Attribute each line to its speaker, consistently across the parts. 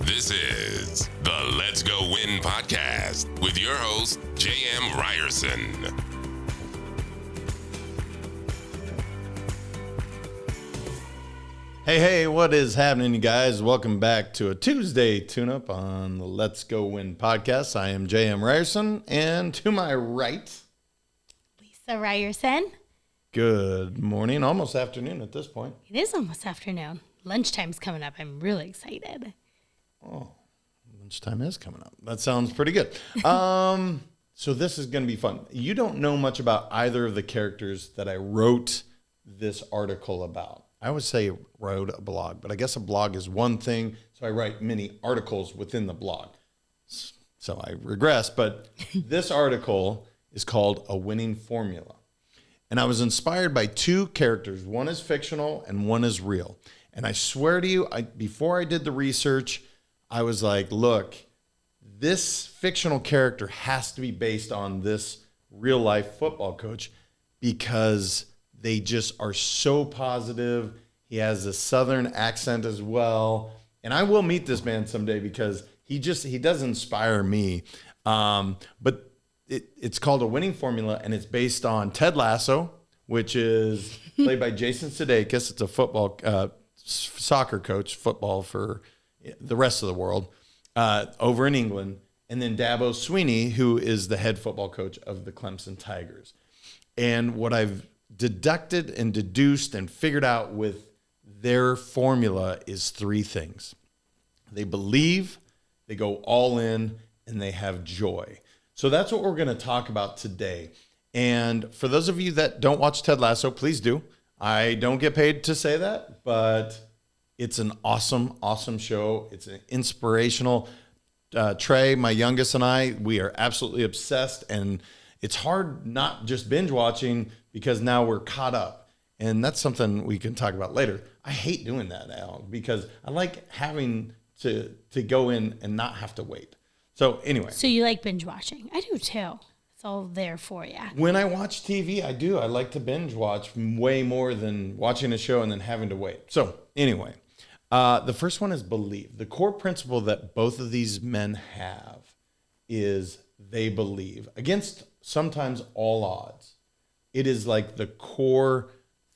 Speaker 1: This is the Let's Go Win podcast with your host, J.M. Ryerson.
Speaker 2: Hey, what is happening, you guys? Welcome back to a Tuesday tune-up on the Let's Go Win podcast. I am J.M. Ryerson, and to my right,
Speaker 3: Lisa Ryerson.
Speaker 2: Good morning, almost afternoon at this point.
Speaker 3: It is almost afternoon. Lunchtime's coming up. I'm really excited.
Speaker 2: Oh, lunchtime is coming up. That sounds pretty good. So this is going to be fun. You don't know much about either of the characters that I wrote this article about. I always say wrote a blog, but I guess a blog is one thing, so I write many articles within the blog. So I regress, but this article is called A Winning Formula. And I was inspired by two characters. One is fictional and one is real. And I swear to you, before I did the research, I was like, look, this fictional character has to be based on this real life football coach because they just are so positive. He has a Southern accent as well. And I will meet this man someday because he does inspire me. But it's called A Winning Formula, and it's based on Ted Lasso, which is played by Jason Sudeikis. It's a football, soccer coach, football for the rest of the world, over in England. And then Dabo Sweeney, who is the head football coach of the Clemson Tigers. And what I've deducted and deduced and figured out with their formula is three things. They believe, they go all in, and they have joy. So that's what we're going to talk about today. And for those of you that don't watch Ted Lasso, please do. I don't get paid to say that, but it's an awesome, awesome show. It's an inspirational. Trey, my youngest, and I, we are absolutely obsessed, and it's hard not just binge watching because now we're caught up. And that's something we can talk about later. I hate doing that now because I like having to go in and not have to wait. So anyway.
Speaker 3: So you like binge watching? I do too. It's all there for you.
Speaker 2: When I watch TV, I do. I like to binge watch way more than watching a show and then having to wait. So anyway, the first one is believe. The core principle that both of these men have is they believe against sometimes all odds. It is like the core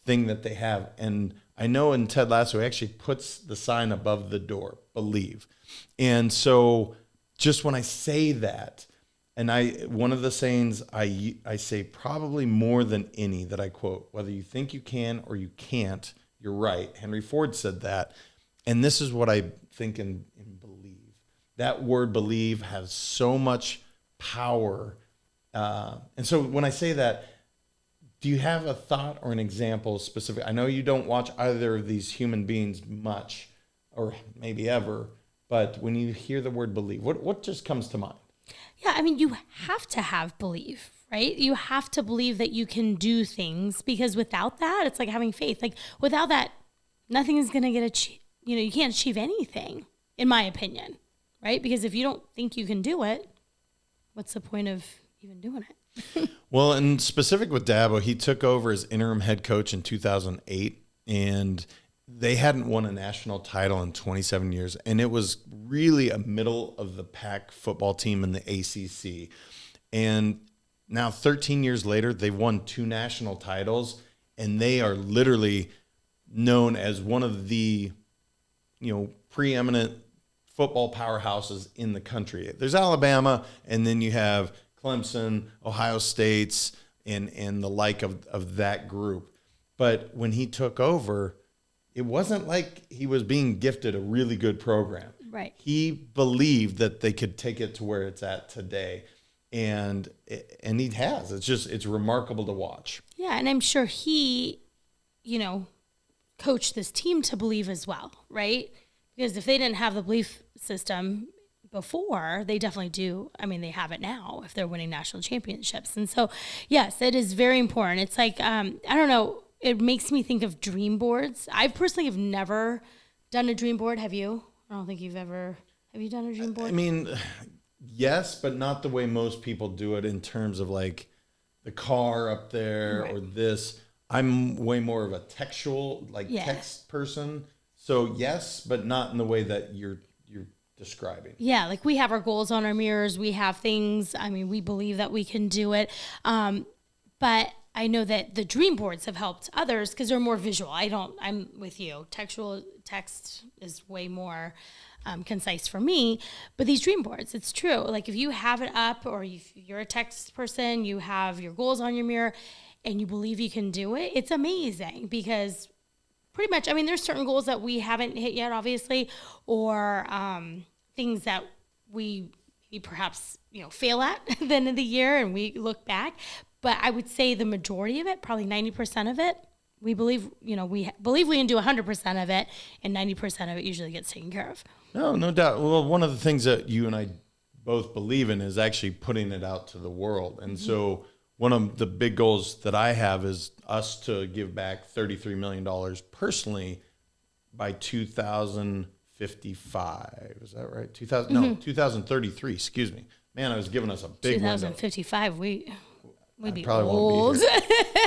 Speaker 2: thing that they have. And I know in Ted Lasso, he actually puts the sign above the door, believe. And so just when I say that, and one of the sayings I say probably more than any that I quote, whether you think you can or you can't, you're right. Henry Ford said that. And this is what I think in believe. That word believe has so much power. And so when I say that, do you have a thought or an example specific? I know you don't watch either of these human beings much or maybe ever, but when you hear the word believe, what just comes to mind?
Speaker 3: Yeah, I mean, you have to have belief, right? You have to believe that you can do things because without that, it's like having faith. Like without that, nothing is going to get achieved. You can't achieve anything, in my opinion, right? Because if you don't think you can do it, what's the point of even doing it?
Speaker 2: Well, and specific with Dabo, he took over as interim head coach in 2008, and they hadn't won a national title in 27 years, and it was really a middle-of-the-pack football team in the ACC. And now 13 years later, they've won 2 national titles, and they are literally known as one of the preeminent football powerhouses in the country. There's Alabama, and then you have Clemson, Ohio State's, and the like of that group. But when he took over, it wasn't like he was being gifted a really good program.
Speaker 3: Right.
Speaker 2: He believed that they could take it to where it's at today. And he has. It's remarkable to watch.
Speaker 3: Yeah, and I'm sure he, coached this team to believe as well, right? Because if they didn't have the belief system before, they definitely do. I mean, they have it now if they're winning national championships. And so, yes, it is very important. It's like, I don't know, it makes me think of dream boards. I personally have never done a dream board. Have you? I don't think you've ever. Have you done a dream board?
Speaker 2: I mean, yes, but not the way most people do it in terms of like the car up there or this. I'm way more of a textual, text person. So yes, but not in the way that you're describing.
Speaker 3: Yeah, like we have our goals on our mirrors. We have things. I mean, we believe that we can do it. But I know that the dream boards have helped others because they're more visual. I'm with you. Text is way more concise for me. But these dream boards, it's true. Like if you have it up, or if you're a text person, you have your goals on your mirror and you believe you can do it, it's amazing because pretty much, I mean, there's certain goals that we haven't hit yet, obviously, or things that we perhaps, fail at the end of the year and we look back. But I would say the majority of it, probably 90% of it, we believe, we believe we can do 100% of it, and 90% of it usually gets taken care of.
Speaker 2: No doubt. Well, one of the things that you and I both believe in is actually putting it out to the world. And so one of the big goals that I have is us to give back $33 million personally by 2055. Is that right? 2033, excuse me. Man, I was giving us a big
Speaker 3: 2055, we'd be
Speaker 2: probably
Speaker 3: old.
Speaker 2: Won't be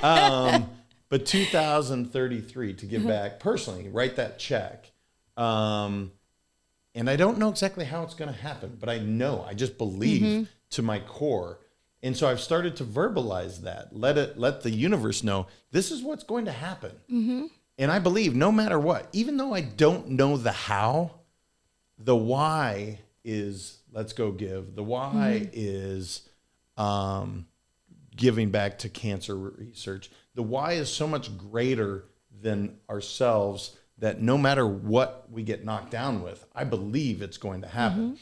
Speaker 2: here. But 2033 to give back personally, write that check. And I don't know exactly how it's going to happen, but I just believe to my core. And so I've started to verbalize that, let the universe know this is what's going to happen. And I believe no matter what, even though I don't know the how, the why is let's go give. The why is giving back to cancer research. The why is so much greater than ourselves that no matter what we get knocked down with, I believe it's going to happen.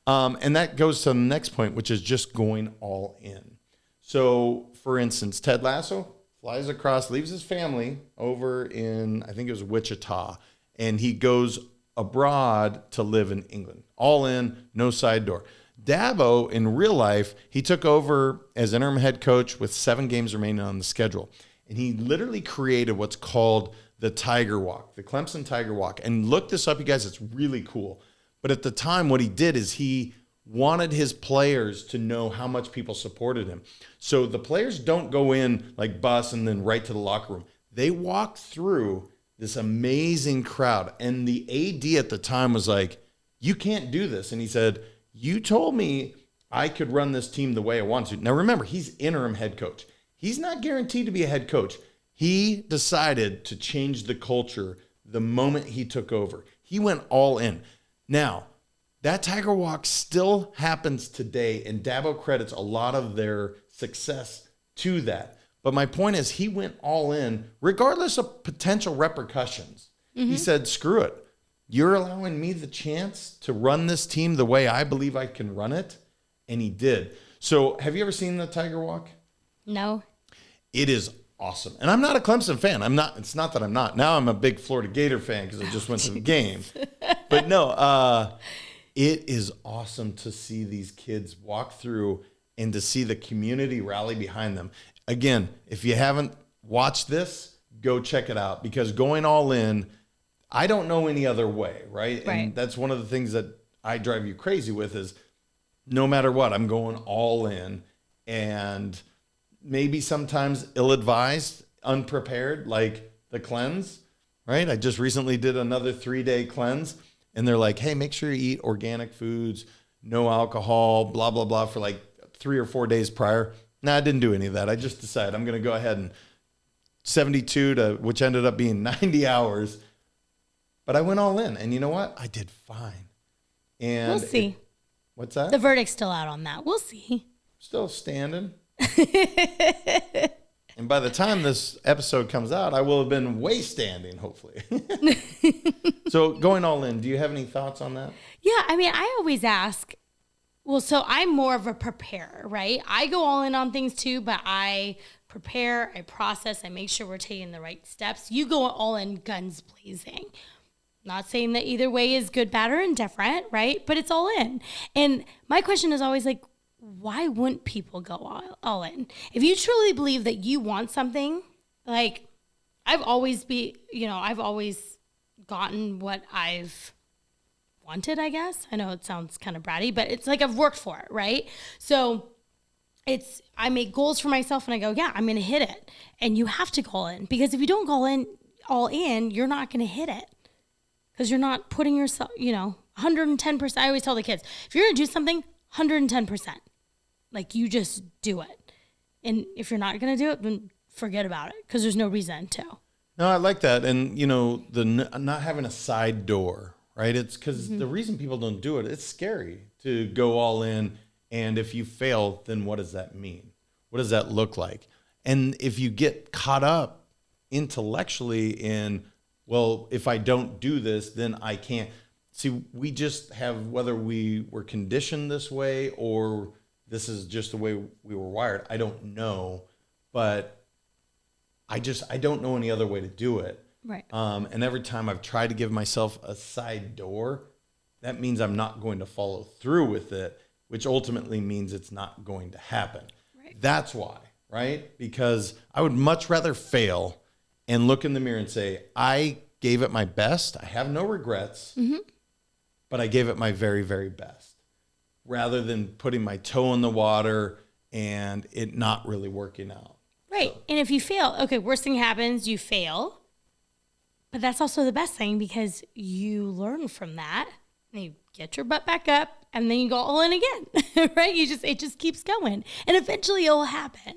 Speaker 2: And that goes to the next point, which is just going all in. So, for instance, Ted Lasso flies across, leaves his family over in, I think it was Wichita, and he goes abroad to live in England. All in, no side door. Dabo, in real life, he took over as interim head coach with 7 games remaining on the schedule. And he literally created what's called the Tiger Walk, the Clemson Tiger Walk. And look this up, you guys, it's really cool. But at the time, what he did is he wanted his players to know how much people supported him. So the players don't go in like bus and then right to the locker room. They walk through this amazing crowd. And the AD at the time was like, you can't do this. And he said, you told me I could run this team the way I want to. Now, remember, he's interim head coach. He's not guaranteed to be a head coach. He decided to change the culture the moment he took over. He went all in. Now, that Tiger Walk still happens today, and Dabo credits a lot of their success to that. But my point is he went all in regardless of potential repercussions. He said, screw it. You're allowing me the chance to run this team the way I believe I can run it. And he did. So have you ever seen the Tiger Walk?
Speaker 3: No.
Speaker 2: It is awesome. And I'm not a Clemson fan. It's not that I'm not. Now I'm a big Florida Gator fan because I just went to the game. But no, it is awesome to see these kids walk through and to see the community rally behind them. Again, if you haven't watched this, go check it out because going all in, I don't know any other way, right? And that's one of the things that I drive you crazy with is no matter what, I'm going all in. And maybe sometimes ill-advised, unprepared, like the cleanse, right? I just recently did another 3-day cleanse. And they're like, hey, make sure you eat organic foods, no alcohol, blah, blah, blah, for like 3 or 4 days prior. I didn't do any of that. I just decided I'm going to go ahead and 72 to, which ended up being 90 hours. But I went all in. And you know what? I did fine. And
Speaker 3: we'll see.
Speaker 2: What's that?
Speaker 3: The verdict's still out on that. We'll see.
Speaker 2: Still standing. And by the time this episode comes out, I will have been way standing, hopefully. So going all in, do you have any thoughts on that?
Speaker 3: Yeah, I mean, I always ask, well, so I'm more of a preparer, right? I go all in on things too, but I prepare, I process, I make sure we're taking the right steps. You go all in guns blazing. Not saying that either way is good, bad, or indifferent, right? But it's all in. And my question is always like, why wouldn't people go all in? If you truly believe that you want something, like I've always gotten what I've wanted, I guess. I know it sounds kind of bratty, but it's like I've worked for it, right? So I make goals for myself and I go, yeah, I'm going to hit it. And you have to go all in because if you don't go all in, you're not going to hit it because you're not putting yourself, 110%. I always tell the kids, if you're going to do something, 110%. Like, you just do it. And if you're not going to do it, then forget about it, because there's no reason to.
Speaker 2: No, I like that. And, the not having a side door, right? It's because the reason people don't do it, it's scary to go all in. And if you fail, then what does that mean? What does that look like? And if you get caught up intellectually in, well, if I don't do this, then I can't. See, we just have, whether we were conditioned this way or this is just the way we were wired, I don't know. But I don't know any other way to do it.
Speaker 3: Right.
Speaker 2: And every time I've tried to give myself a side door, that means I'm not going to follow through with it, which ultimately means it's not going to happen.
Speaker 3: Right.
Speaker 2: That's why, right? Because I would much rather fail and look in the mirror and say, I gave it my best. I have no regrets, but I gave it my very, very best, rather than putting my toe in the water and it not really working out.
Speaker 3: Right. So. And if you fail, okay, worst thing happens, you fail. But that's also the best thing, because you learn from that and you get your butt back up and then you go all in again, right? It just keeps going, and eventually it'll happen.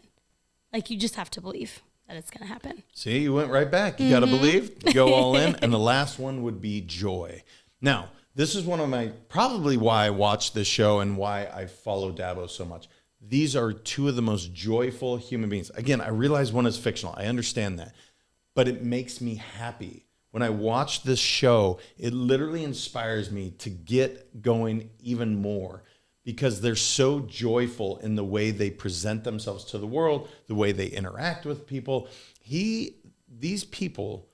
Speaker 3: Like, you just have to believe that it's going to happen.
Speaker 2: See, you went right back. You got to believe, go all in. And the last one would be joy. Now, this is one of probably why I watch this show and why I follow Dabo so much. These are two of the most joyful human beings. Again, I realize one is fictional. I understand that. But it makes me happy. When I watch this show, it literally inspires me to get going even more, because they're so joyful in the way they present themselves to the world, the way they interact with people. These people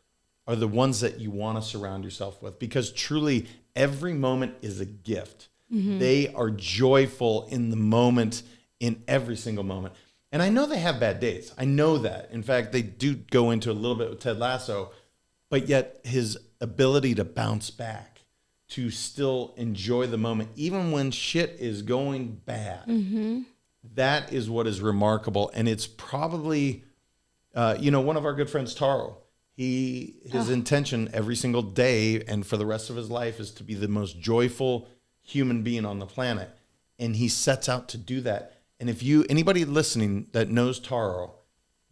Speaker 2: are the ones that you want to surround yourself with, because truly every moment is a gift. They are joyful in the moment, in every single moment. And I know they have bad days. I know that. In fact, they do go into a little bit with Ted Lasso, but yet his ability to bounce back, to still enjoy the moment, even when shit is going bad, that is what is remarkable. And it's probably, one of our good friends, Taro, his intention every single day and for the rest of his life is to be the most joyful human being on the planet. And he sets out to do that. And if anybody listening that knows Taro,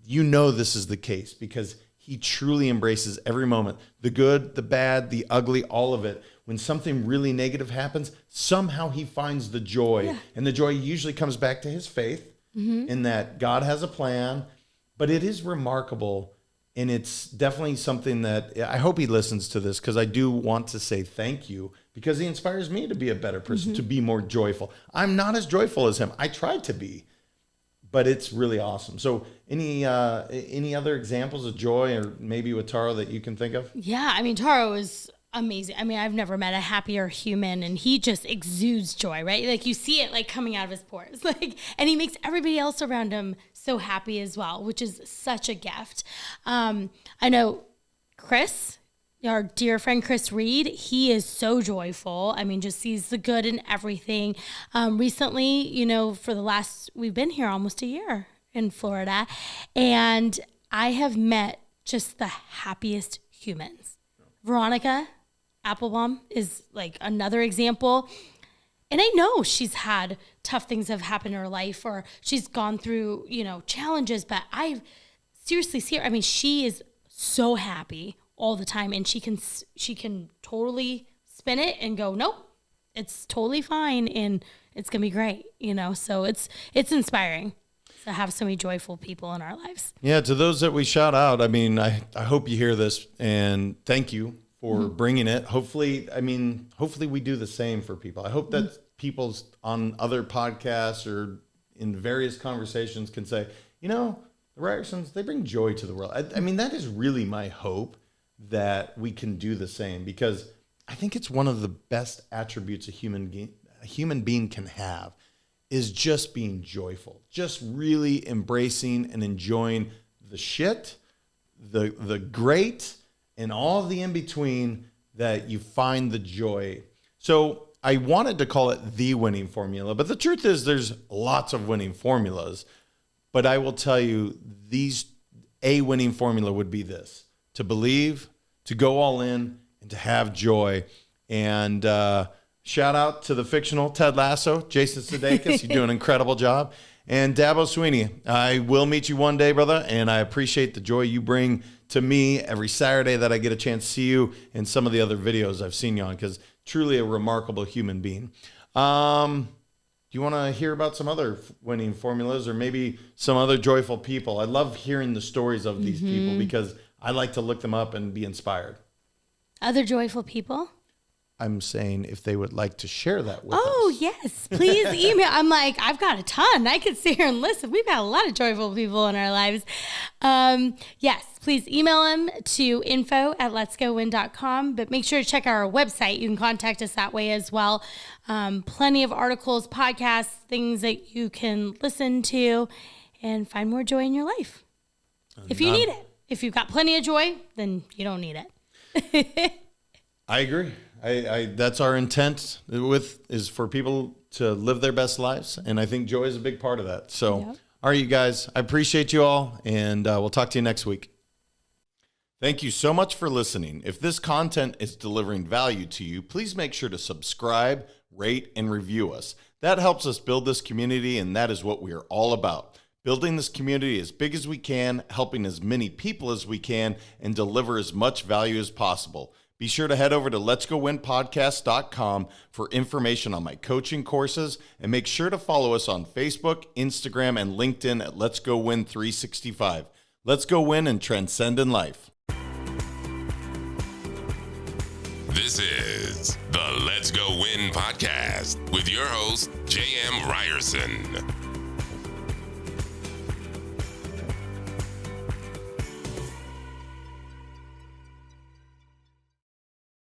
Speaker 2: this is the case, because he truly embraces every moment, the good, the bad, the ugly, all of it. When something really negative happens, somehow he finds the joy. Yeah. And the joy usually comes back to his faith in that God has a plan. But it is remarkable. And it's definitely something that I hope he listens to this, because I do want to say thank you, because he inspires me to be a better person, to be more joyful. I'm not as joyful as him. I try to be, but it's really awesome. So any other examples of joy, or maybe with Taro, that you can think of?
Speaker 3: Yeah, I mean, Taro is amazing. I mean, I've never met a happier human, and he just exudes joy, right? Like, you see it like coming out of his pores, and he makes everybody else around him so happy as well, which is such a gift. I know Chris, our dear friend Chris Reed, he is so joyful. I mean, just sees the good in everything. Recently, we've been here almost a year in Florida, and I have met just the happiest humans. Veronica Applebaum is like another example. And I know she's had tough things have happened in her life, or she's gone through, challenges, but I seriously see her. I mean, she is so happy all the time, and she can totally spin it and go, nope, it's totally fine, and it's gonna be great, So it's inspiring to have so many joyful people in our lives.
Speaker 2: Yeah, to those that we shout out, I mean, I hope you hear this, and thank you for bringing it. Hopefully we do the same for people. I hope that people on other podcasts or in various conversations can say, the Ryersons, they bring joy to the world. I mean, that is really my hope, that we can do the same, because I think it's one of the best attributes a human being can have, is just being joyful, just really embracing and enjoying the shit, the great, and all the in-between, that you find the joy. So I wanted to call it the winning formula, but the truth is there's lots of winning formulas. But I will tell you, a winning formula would be this: to believe, to go all in, and to have joy. And Shout out to the fictional Ted Lasso, Jason Sudeikis. You do an incredible job. And Dabo Sweeney, I will meet you one day, brother, and I appreciate the joy you bring to me every Saturday that I get a chance to see you in some of the other videos I've seen you on, because truly a remarkable human being. Do you want to hear about some other winning formulas or maybe some other joyful people? I love hearing the stories of these people because I like to look them up and be inspired.
Speaker 3: Other joyful people?
Speaker 2: I'm saying if they would like to share that with us.
Speaker 3: Oh, yes. Please email. I'm like, I've got a ton. I could sit here and listen. We've got a lot of joyful people in our lives. Yes, please email them to info@letsgowin.com. But make sure to check our website. You can contact us that way as well. Plenty of articles, podcasts, things that you can listen to and find more joy in your life. If you need it. If you've got plenty of joy, then you don't need it.
Speaker 2: I agree. I that's our intent is for people to live their best lives. And I think joy is a big part of that. So,
Speaker 3: Yep.
Speaker 2: All right, you guys, I appreciate you all. And we'll talk to you next week. Thank you so much for listening. If this content is delivering value to you, please make sure to subscribe, rate, and review us. That helps us build this community, and that is what we are all about. Building this community as big as we can, helping as many people as we can, and deliver as much value as possible. Be sure to head over to letsgowinpodcast.com for information on my coaching courses, and make sure to follow us on Facebook, Instagram, and LinkedIn at Let's Go Win 365. Let's go win and transcend in life.
Speaker 1: This is the Let's Go Win podcast with your host, J.M. Ryerson.